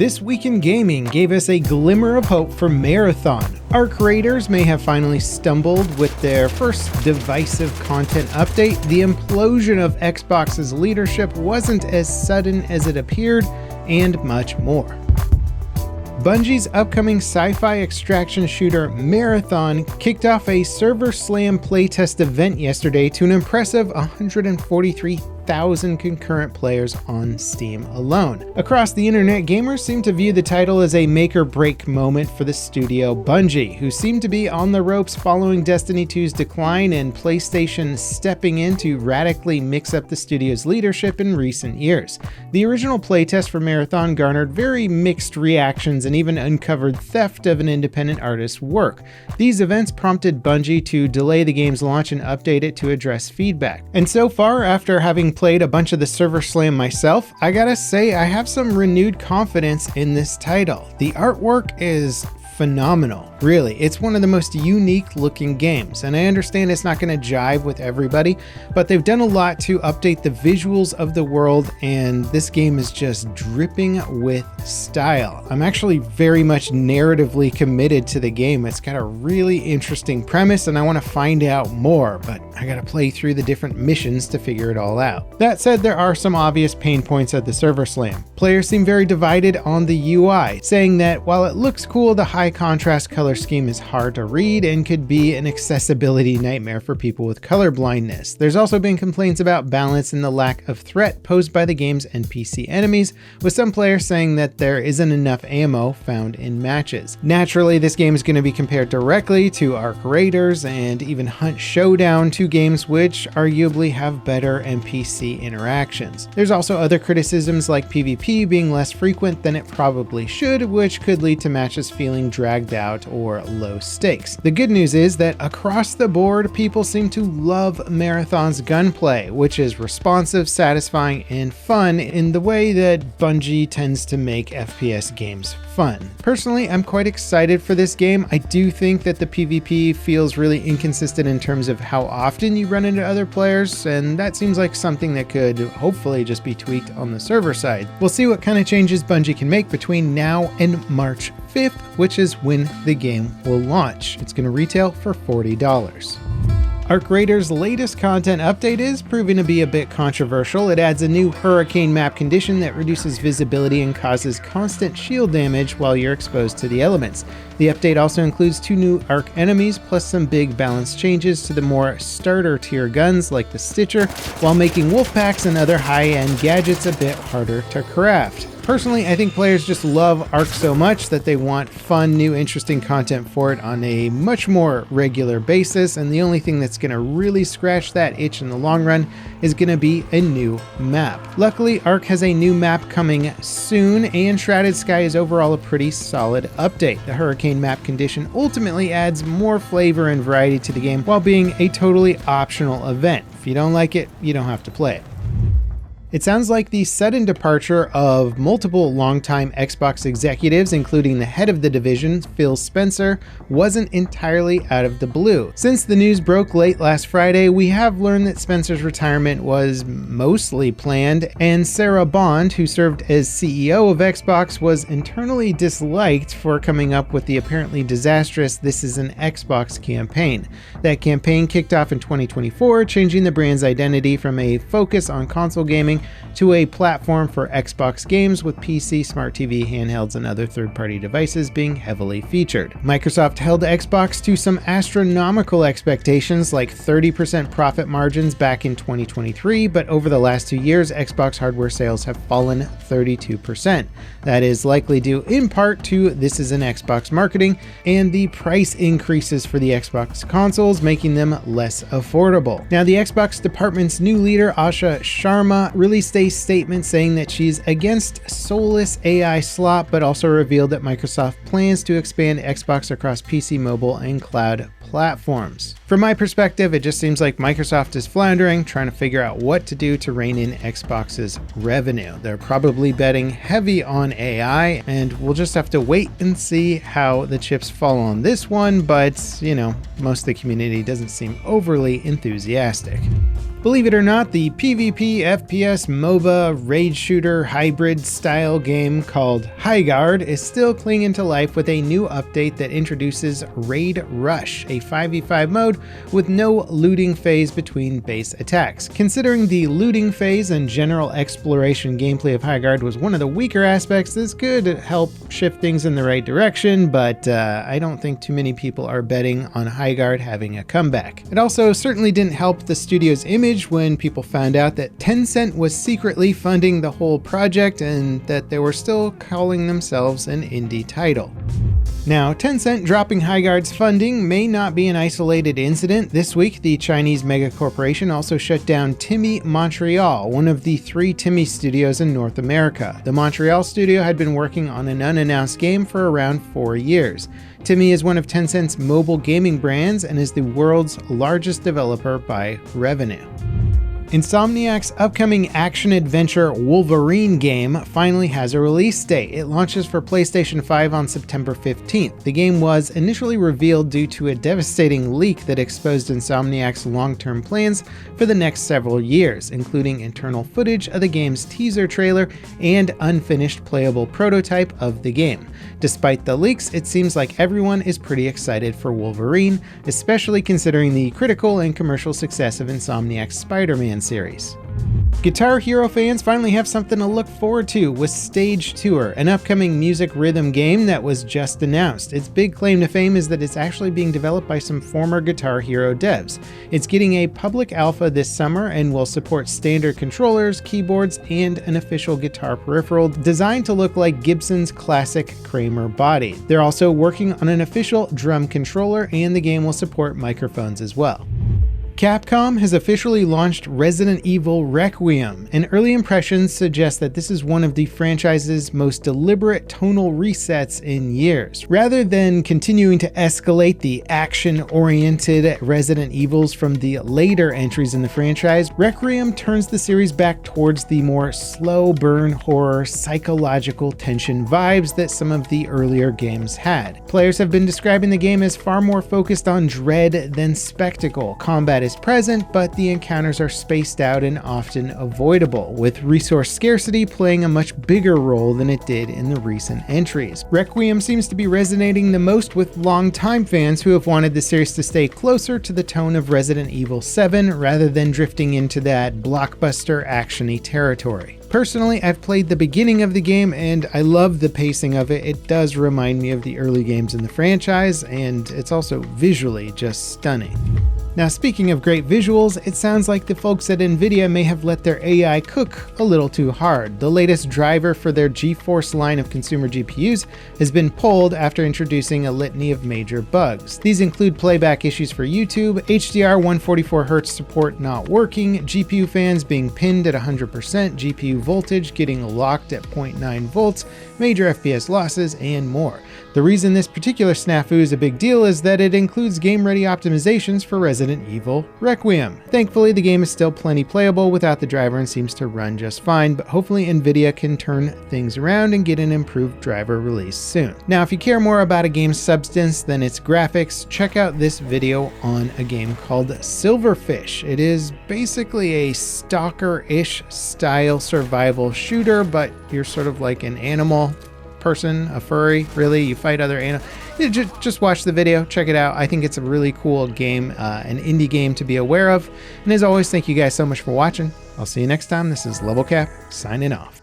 This week in gaming gave us a glimmer of hope for Marathon. Our creators may have finally stumbled with their first divisive content update. The implosion of Xbox's leadership wasn't as sudden as it appeared, and much more. Bungie's upcoming sci-fi extraction shooter Marathon kicked off a server slam playtest event yesterday to an impressive 143,000 concurrent players on Steam alone. Across the internet, gamers seem to view the title as a make-or-break moment for the studio Bungie, who seem to be on the ropes following Destiny 2's decline and PlayStation stepping in to radically mix up the studio's leadership in recent years. The original playtest for Marathon garnered very mixed reactions and even uncovered theft of an independent artist's work. These events prompted Bungie to delay the game's launch and update it to address feedback. And so far, after having played a bunch of the server slam myself, I gotta say I have some renewed confidence in this title. The artwork is phenomenal, really. It's one of the most unique looking games, and I understand it's not going to jive with everybody, but they've done a lot to update the visuals of the world, and this game is just dripping with style. I'm actually very much narratively committed to the game. It's got a really interesting premise, and I want to find out more, but I gotta play through the different missions to figure it all out. That said, there are some obvious pain points at the server slam. Players seem very divided on the UI, saying that while it looks cool, the high contrast color scheme is hard to read and could be an accessibility nightmare for people with color blindness. There's also been complaints about balance and the lack of threat posed by the game's NPC enemies, with some players saying that there isn't enough ammo found in matches. Naturally, this game is going to be compared directly to Arc Raiders and even Hunt Showdown, two games which arguably have better NPC interactions. There's also other criticisms like PvP being less frequent than it probably should, which could lead to matches feeling dragged out or low stakes. The good news is that across the board, people seem to love Marathon's gunplay, which is responsive, satisfying, and fun in the way that Bungie tends to make FPS games fun. Personally, I'm quite excited for this game. I do think that the PvP feels really inconsistent in terms of how often you run into other players, and that seems like something that could hopefully just be tweaked on the server side. We'll see what kind of changes Bungie can make between now and March 5th, which is when the game will launch. It's going to retail for $40. Arc Raiders' latest content update is proving to be a bit controversial. It adds a new hurricane map condition that reduces visibility and causes constant shield damage while you're exposed to the elements. The update also includes 2 new Arc enemies, plus some big balance changes to the more starter tier guns like the Stitcher, while making wolf packs and other high-end gadgets a bit harder to craft. Personally, I think players just love Arc so much that they want fun, new, interesting content for it on a much more regular basis, and the only thing that's going to really scratch that itch in the long run is going to be a new map. Luckily, Arc has a new map coming soon, and Shrouded Sky is overall a pretty solid update. The hurricane map condition ultimately adds more flavor and variety to the game while being a totally optional event. If you don't like it, you don't have to play it. It sounds like the sudden departure of multiple longtime Xbox executives, including the head of the division, Phil Spencer, wasn't entirely out of the blue. Since the news broke late last Friday, we have learned that Spencer's retirement was mostly planned, and Sarah Bond, who served as CEO of Xbox, was internally disliked for coming up with the apparently disastrous "This is an Xbox" campaign. That campaign kicked off in 2024, changing the brand's identity from a focus on console gaming to a platform for Xbox games, with PC, smart TV, handhelds, and other third-party devices being heavily featured. Microsoft held Xbox to some astronomical expectations like 30% profit margins back in 2023, but over the last 2 years, Xbox hardware sales have fallen 32%. That is likely due in part to "This is an Xbox" marketing and the price increases for the Xbox consoles, making them less affordable. Now, the Xbox department's new leader, Asha Sharma, released a statement saying that she's against soulless AI slop, but also revealed that Microsoft plans to expand Xbox across PC, mobile, and cloud platforms. From my perspective, it just seems like Microsoft is floundering, trying to figure out what to do to rein in Xbox's revenue. They're probably betting heavy on AI, and we'll just have to wait and see how the chips fall on this one, but, you know, most of the community doesn't seem overly enthusiastic. Believe it or not, the PvP FPS MOBA raid shooter hybrid style game called Highguard is still clinging to life with a new update that introduces Raid Rush, a 5v5 mode with no looting phase between base attacks. Considering the looting phase and general exploration gameplay of Highguard was one of the weaker aspects, this could help shift things in the right direction, but I don't think too many people are betting on Highguard having a comeback. It also certainly didn't help the studio's image when people found out that Tencent was secretly funding the whole project and that they were still calling themselves an indie title. Now, Tencent dropping Highguard's funding may not be an isolated incident. This week, the Chinese megacorporation also shut down TiMi Montreal, one of the 3 TiMi studios in North America. The Montreal studio had been working on an unannounced game for around 4 years. TiMi is one of Tencent's mobile gaming brands and is the world's largest developer by revenue. Insomniac's upcoming action-adventure Wolverine game finally has a release date. It launches for PlayStation 5 on September 15th. The game was initially revealed due to a devastating leak that exposed Insomniac's long-term plans for the next several years, including internal footage of the game's teaser trailer and unfinished playable prototype of the game. Despite the leaks, it seems like everyone is pretty excited for Wolverine, especially considering the critical and commercial success of Insomniac's Spider-Man series. Guitar Hero fans finally have something to look forward to with Stage Tour, an upcoming music rhythm game that was just announced. Its big claim to fame is that it's actually being developed by some former Guitar Hero devs. It's getting a public alpha this summer and will support standard controllers, keyboards, and an official guitar peripheral designed to look like Gibson's classic Kramer body. They're also working on an official drum controller, and the game will support microphones as well. Capcom has officially launched Resident Evil Requiem, and early impressions suggest that this is one of the franchise's most deliberate tonal resets in years. Rather than continuing to escalate the action-oriented Resident Evils from the later entries in the franchise, Requiem turns the series back towards the more slow-burn horror, psychological tension vibes that some of the earlier games had. Players have been describing the game as far more focused on dread than spectacle. Combat is present, but the encounters are spaced out and often avoidable, with resource scarcity playing a much bigger role than it did in the recent entries. Requiem seems to be resonating the most with longtime fans who have wanted the series to stay closer to the tone of Resident Evil 7 rather than drifting into that blockbuster action-y territory. Personally, I've played the beginning of the game and I love the pacing of it. It does remind me of the early games in the franchise, and it's also visually just stunning. Now, speaking of great visuals, it sounds like the folks at Nvidia may have let their AI cook a little too hard. The latest driver for their GeForce line of consumer GPUs has been pulled after introducing a litany of major bugs. These include playback issues for YouTube, HDR 144Hz support not working, GPU fans being pinned at 100%, GPU voltage getting locked at 0.9 volts, major FPS losses, and more. The reason this particular snafu is a big deal is that it includes game-ready optimizations for Resident Evil Requiem. Thankfully, the game is still plenty playable without the driver and seems to run just fine, but hopefully Nvidia can turn things around and get an improved driver released soon. Now, if you care more about a game's substance than its graphics, check out this video on a game called Silverfish. It is basically a stalker-ish style survival shooter, but you're sort of like an animal person, a furry, really. You fight other animals. Just watch the video, check it out. I think it's a really cool game, an indie game to be aware of. And as always, thank you guys so much for watching. I'll see you next time. This is Level Cap, signing off.